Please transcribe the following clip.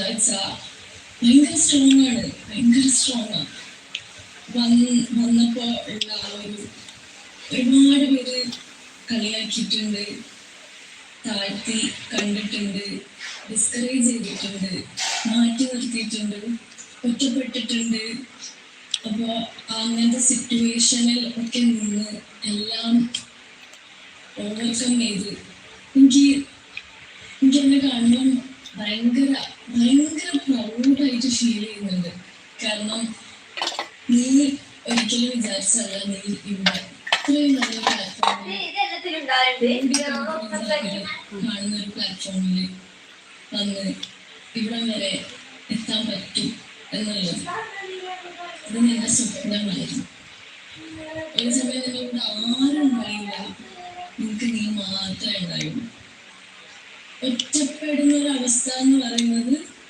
എന്താ വെച്ചാ ഭയങ്കര സ്ട്രോങ് ആണ്, ഭയങ്കര സ്ട്രോങ് ആണ്. വന്നപ്പോ ഉള്ള ആ ഒരുപാട് പേര് കളിയാക്കിയിട്ടുണ്ട്, താഴ്ത്തി കണ്ടിട്ടുണ്ട്, ഡിസ്കറേജ് ചെയ്തിട്ടുണ്ട്, മാറ്റി നിർത്തിയിട്ടുണ്ട്, ഒറ്റപ്പെട്ടിട്ടുണ്ട്. അപ്പൊ അങ്ങനത്തെ സിറ്റുവേഷനിൽ ഒക്കെ നിന്ന് എല്ലാം ഓവർകം ചെയ്ത് എനിക്കെന്നെ കാണുമ്പം ഭയങ്കര ഭയങ്കര പ്രൗഡായിട്ട് ഫീൽ ചെയ്യുന്നുണ്ട്. കാരണം നീ ഒരിക്കലും വിചാരിച്ചല്ല നീ ഇവിടെ ഇത്രയും നല്ല പ്ലാറ്റ്ഫോമിൽ കാണുന്ന ഒരു പ്ലാറ്റ്ഫോമിൽ വന്ന് ഇവിടം വരെ എത്താൻ പറ്റും എന്നുള്ളത്. അത് നിന്റെ സ്വപ്നമായിരുന്നു. ഒരു സമയം നിന്നോട് ആരും ഉണ്ടായില്ല, നിനക്ക് നീ മാത്രമേ ഉണ്ടായുള്ളൂ. ഒറ്റപ്പെടുന്ന ഒരു അവസ്ഥ എന്ന് പറയുന്നത്